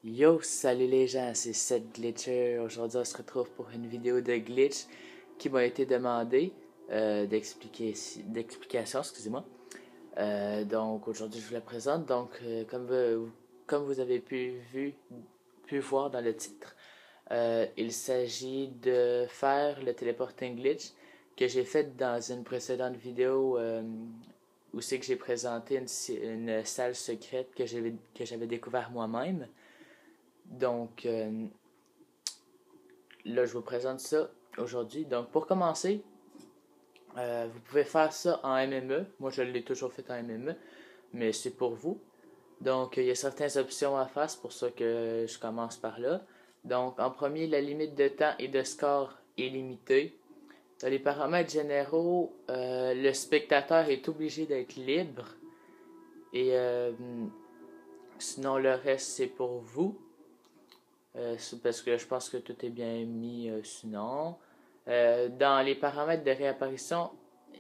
Yo, salut les gens, c'est Seth Glitcher. Aujourd'hui, on se retrouve pour une vidéo de glitch qui m'a été demandée d'explication, excusez-moi. Donc aujourd'hui, je vous la présente. Donc, comme vous avez pu voir dans le titre, il s'agit de faire le teleporting glitch que j'ai fait dans une précédente vidéo où c'est que j'ai présenté une salle secrète que j'avais découvert moi-même. Donc, là, je vous présente ça aujourd'hui. Donc, pour commencer, vous pouvez faire ça en MME. Moi, je l'ai toujours fait en MME, mais c'est pour vous. Donc, il y a certaines options à faire, c'est pour ça que je commence par là. Donc, en premier, la limite de temps et de score est limitée. Dans les paramètres généraux, le spectateur est obligé d'être libre. Et sinon, le reste, c'est pour vous. Parce que je pense que tout est bien mis sinon. Dans les paramètres de réapparition,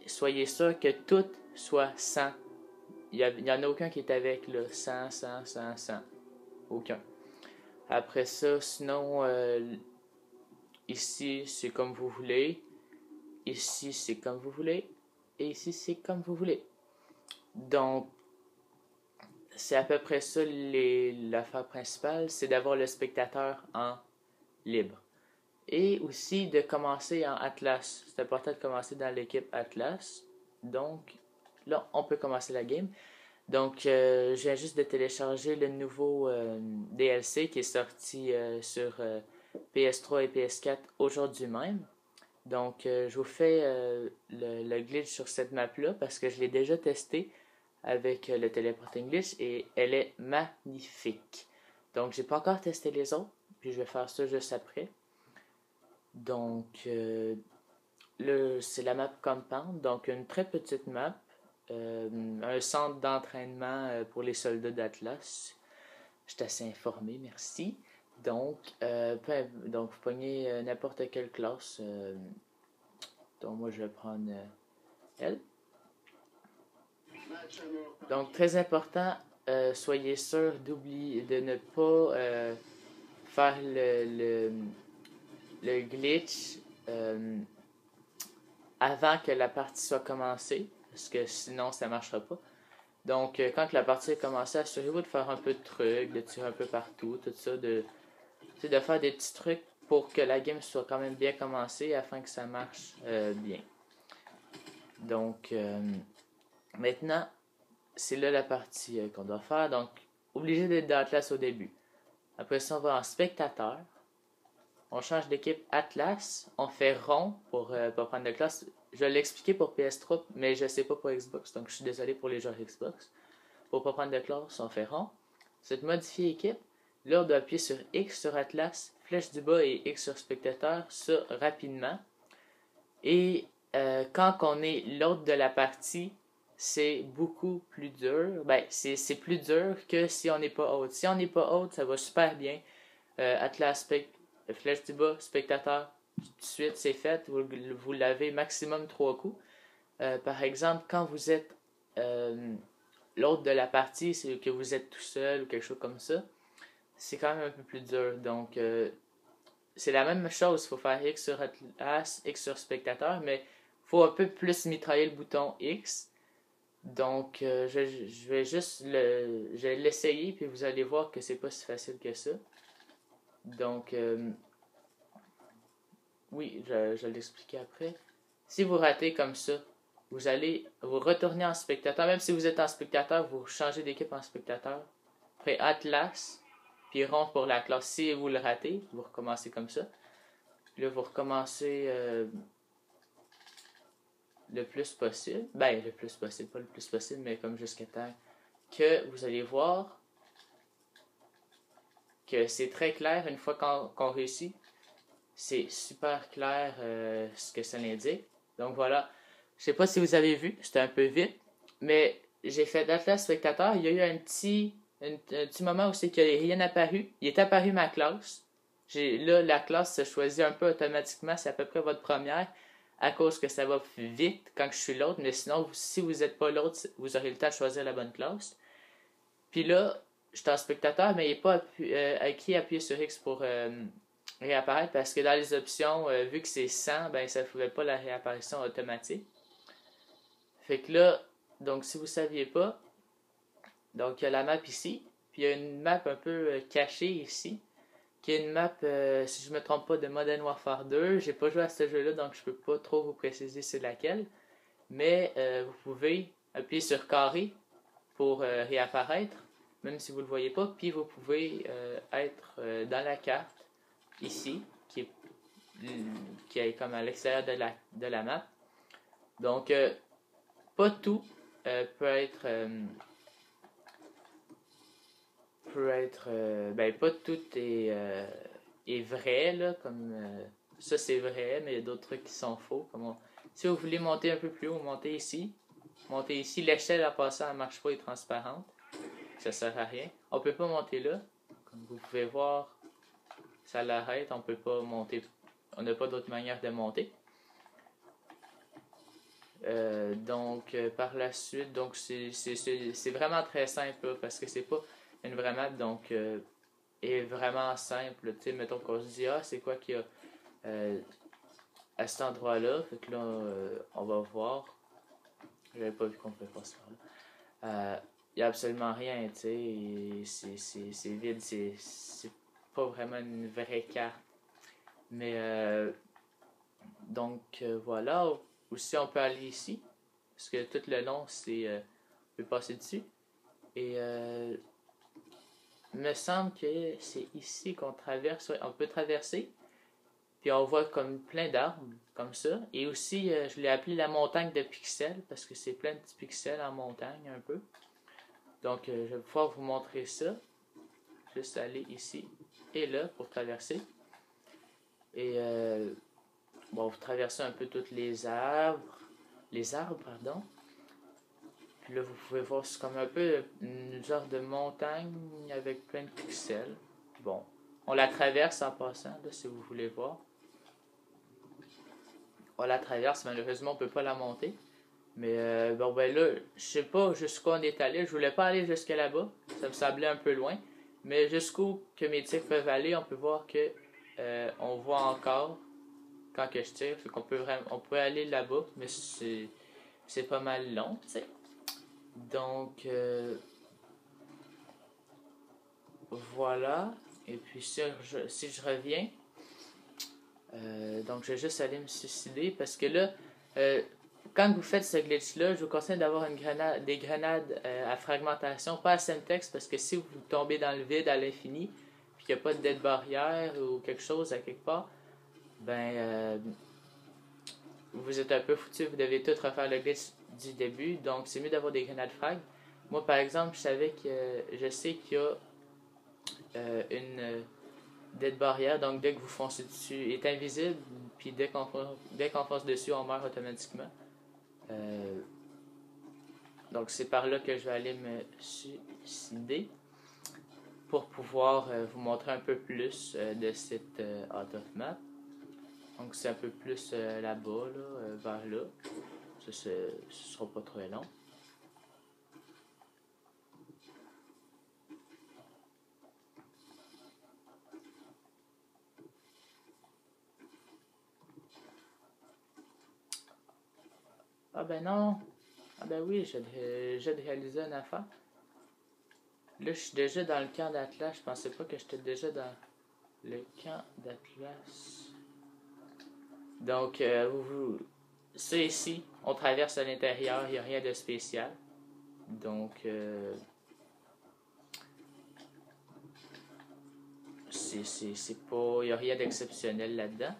soyez sûr que tout soit 100. Il n'y en a aucun qui est avec là. 100, 100, 100, 100. Aucun. Après ça, sinon, ici, c'est comme vous voulez. Ici, c'est comme vous voulez. Et ici, c'est comme vous voulez. Donc, c'est à peu près ça l'affaire principale, c'est d'avoir le spectateur en libre. Et aussi de commencer en Atlas. C'est important de commencer dans l'équipe Atlas. Donc, là, on peut commencer la game. Donc, je viens juste de télécharger le nouveau DLC qui est sorti sur PS3 et PS4 aujourd'hui même. Donc, je vous fais le glitch sur cette map-là parce que je l'ai déjà testé avec le teleporting glitch et elle est magnifique. Donc, j'ai pas encore testé les autres, puis je vais faire ça juste après. Donc, c'est la map Compound, donc une très petite map, un centre d'entraînement pour les soldats d'Atlas. Je suis assez informé, merci. Donc, vous pognez n'importe quelle classe. Donc, moi, je vais prendre elle. Donc, très important, soyez sûr de ne pas faire le glitch avant que la partie soit commencée, parce que sinon ça ne marchera pas. Donc, quand la partie est commencée, assurez-vous de faire un peu de trucs, de tirer un peu partout, tout ça, de faire des petits trucs pour que la game soit quand même bien commencée afin que ça marche bien. Donc, maintenant, c'est là la partie qu'on doit faire. Donc, obligé d'être dans Atlas au début. Après ça, on va en spectateur. On change d'équipe Atlas. On fait rond pour prendre de classe. Je vais l'expliquer pour PS3, mais je ne sais pas pour Xbox. Donc, je suis désolé pour les joueurs Xbox. Pour pas prendre de classe, on fait rond. Cette modifier équipe. Là, on doit appuyer sur X sur Atlas, flèche du bas et X sur spectateur. Ça, rapidement. Et quand on est l'autre de la partie, c'est beaucoup plus dur. Ben, c'est plus dur que si on n'est pas haute. Si on n'est pas haute, ça va super bien. Atlas, flèche du bas, spectateur, tout de suite c'est fait. Vous l'avez maximum 3 coups. Par exemple, quand vous êtes l'autre de la partie, c'est que vous êtes tout seul ou quelque chose comme ça, c'est quand même un peu plus dur. Donc, c'est la même chose. Il faut faire X sur Atlas, X sur spectateur, mais il faut un peu plus mitrailler le bouton X. Donc, je vais juste l'essayer, puis vous allez voir que c'est pas si facile que ça. Donc, oui, je vais l'expliquer après. Si vous ratez comme ça, vous allez vous retourner en spectateur. Même si vous êtes en spectateur, vous changez d'équipe en spectateur. Après Atlas, puis rond pour la classe. Si vous le ratez, vous recommencez comme ça. Puis là, vous recommencez le plus possible. Ben, le plus possible, pas le plus possible, mais comme jusqu'à temps que vous allez voir que c'est très clair une fois qu'on réussit. C'est super clair ce que ça indique. Donc voilà. Je sais pas si vous avez vu, c'était un peu vite, mais j'ai fait d'Atlas spectateur. Il y a eu un petit moment où c'est qu'il n'y a rien apparu. Il est apparu ma classe. Là, la classe se choisit un peu automatiquement. C'est à peu près votre première. À cause que ça va vite quand je suis l'autre. Mais sinon, si vous n'êtes pas l'autre, vous aurez le temps de choisir la bonne classe. Puis là, je suis en spectateur, mais il n'est pas acquis appuyer sur X pour réapparaître parce que dans les options, vu que c'est 100, ben ça ne ferait pas la réapparition automatique. Fait que là, donc si vous ne saviez pas, donc il y a la map ici, puis il y a une map un peu cachée ici, qui est une map, si je ne me trompe pas, de Modern Warfare 2. J'ai pas joué à ce jeu-là, donc je peux pas trop vous préciser c'est laquelle. Mais vous pouvez appuyer sur carré pour réapparaître, même si vous ne le voyez pas. Puis vous pouvez être dans la carte, ici, qui est comme à l'extérieur de la map. Donc, pas tout peut être... ben, pas tout est vrai, là, comme ça c'est vrai, mais il y a d'autres trucs qui sont faux. Si vous voulez monter un peu plus haut, montez ici. Montez ici. L'échelle à passer, elle ne marche pas, elle est transparente. Ça sert à rien. On peut pas monter là. Comme vous pouvez voir, ça l'arrête. On peut pas monter. On n'a pas d'autre manière de monter. Par la suite, donc c'est vraiment très simple là, parce que c'est pas une vraie map, donc est vraiment simple. Tu sais, mettons qu'on se dit, ah, c'est quoi qu'il y a à cet endroit-là. Fait que là, on va voir. J'avais pas vu qu'on pouvait faire ça là. Il n'y a absolument rien, tu sais. C'est vide, c'est pas vraiment une vraie carte. Mais voilà. Aussi, on peut aller ici. Parce que tout le long, on peut passer dessus. Et il me semble que c'est ici qu'on traverse. Ouais, on peut traverser. Puis on voit comme plein d'arbres, comme ça. Et aussi, je l'ai appelé la montagne de pixels, parce que c'est plein de petits pixels en montagne, un peu. Donc, je vais pouvoir vous montrer ça. Juste aller ici et là pour traverser. Et bon, vous traversez un peu tous les arbres. Pardon. Puis là, vous pouvez voir, c'est comme un peu une genre de montagne avec plein de pixels. Bon, on la traverse en passant, là, si vous voulez voir. On la traverse, malheureusement, on peut pas la monter. Mais bon, ben là, je sais pas jusqu'où on est allé. Je voulais pas aller jusqu'à là-bas. Ça me semblait un peu loin. Mais jusqu'où que mes tirs peuvent aller, on peut voir que on voit encore quand que je tire. Fait qu'on peut on peut aller là-bas, mais c'est pas mal long, tu sais. Donc voilà. Et puis si je reviens, donc je vais juste aller me suicider parce que là, quand vous faites ce glitch-là, je vous conseille d'avoir des grenades à fragmentation, pas à Semtex, parce que si vous tombez dans le vide à l'infini, puis qu'il n'y a pas de dead barrière ou quelque chose à quelque part, ben vous êtes un peu foutu, vous devez tout refaire le glitch du début, donc c'est mieux d'avoir des grenades frag. Moi par exemple, je sais qu'il y a une dead barrière, donc dès que vous foncez dessus, il est invisible, puis dès qu'on fonce dessus, on meurt automatiquement. Donc c'est par là que je vais aller me suicider pour pouvoir vous montrer un peu plus de cette out of map. Donc c'est un peu plus là-bas, là, vers là. Ça, ce sera pas trop long. Ah ben non. Ah ben oui, j'ai réalisé une affaire. Là, je suis déjà dans le camp d'Atlas. Je pensais pas que j'étais déjà dans le camp d'Atlas. Donc, c'est ici. On traverse à l'intérieur. Il n'y a rien de spécial. Donc, c'est pas... Il n'y a rien d'exceptionnel là-dedans.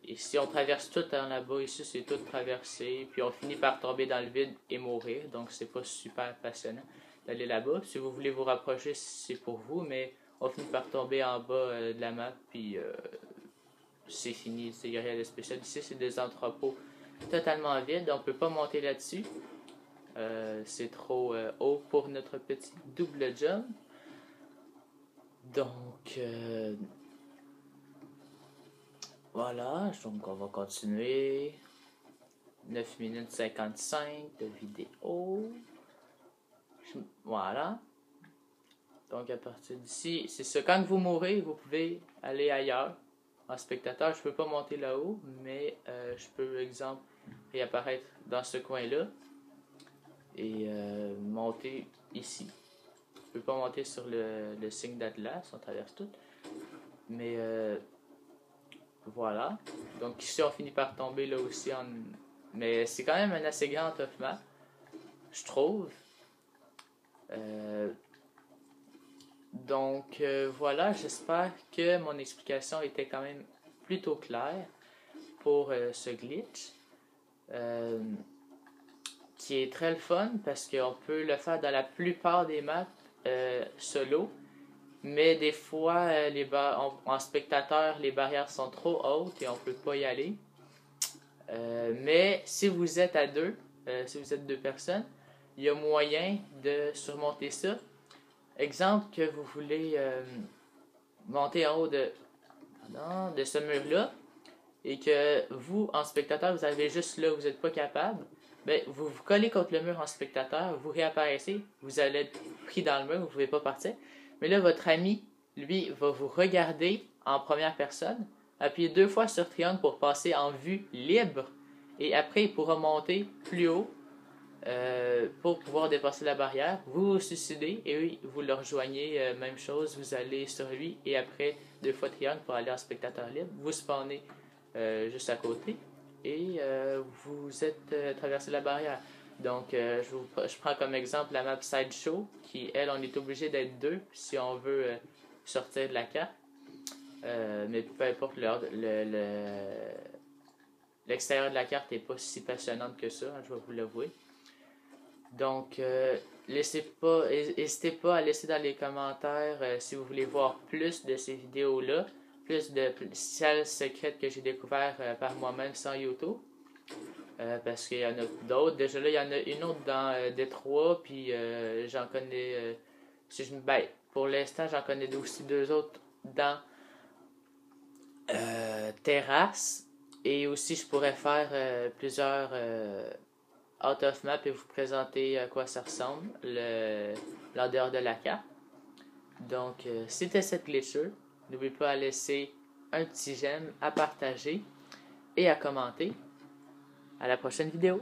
Et si on traverse tout en là-bas, ici c'est tout traversé, puis on finit par tomber dans le vide et mourir, donc c'est pas super passionnant d'aller là-bas. Si vous voulez vous rapprocher, c'est pour vous, mais on finit par tomber en bas de la map, puis c'est fini, il n'y a rien de spécial. Ici c'est des entrepôts totalement vides, on peut pas monter là-dessus. C'est trop haut pour notre petit double jump. Donc... voilà, donc on va continuer. 9 minutes 55 de vidéo. Voilà. Donc à partir d'ici, c'est ça. Quand vous mourrez, vous pouvez aller ailleurs. En spectateur, je peux pas monter là-haut, mais je peux, exemple, réapparaître dans ce coin-là et monter ici. Je peux pas monter sur le signe d'Atlas, on traverse tout. Mais voilà. Donc ici, on finit par tomber là aussi. Mais c'est quand même un assez grand tough map, je trouve. Donc voilà, j'espère que mon explication était quand même plutôt claire pour ce glitch. Qui est très le fun parce qu'on peut le faire dans la plupart des maps solo. Mais des fois, en spectateur, les barrières sont trop hautes et on peut pas y aller. Mais si vous êtes à deux, si vous êtes deux personnes, il y a moyen de surmonter ça. Exemple que vous voulez monter en haut de ce mur-là et que vous, en spectateur, vous avez juste là, vous n'êtes pas capable, ben, vous vous collez contre le mur en spectateur, vous réapparaissez, vous allez être pris dans le mur, vous ne pouvez pas partir. Mais là, votre ami, lui, va vous regarder en première personne, appuyez 2 fois sur triangle pour passer en vue libre, et après, il pourra monter plus haut pour pouvoir dépasser la barrière. Vous vous suicidez et oui, vous le rejoignez, même chose, vous allez sur lui, et après, 2 fois triangle pour aller en spectateur libre, vous spawnez juste à côté, et vous êtes traversé la barrière. Donc, je prends comme exemple la map Sideshow, qui, elle, on est obligé d'être deux si on veut sortir de la carte. Mais peu importe, l'extérieur de la carte n'est pas si passionnante que ça, hein, je vais vous l'avouer. Donc, n'hésitez pas à laisser dans les commentaires si vous voulez voir plus de ces vidéos-là, plus de salles secrètes que j'ai découvert par moi-même sans YouTube. Parce qu'il y en a d'autres. Déjà là, il y en a une autre dans Détroit, puis j'en connais. Pour l'instant, j'en connais aussi 2 autres dans Terrasse. Et aussi, je pourrais faire plusieurs out of map et vous présenter à quoi ça ressemble, l'en-dehors de la carte. Donc, c'était cette glitcher. N'oubliez pas à laisser un petit j'aime, à partager et à commenter. À la prochaine vidéo.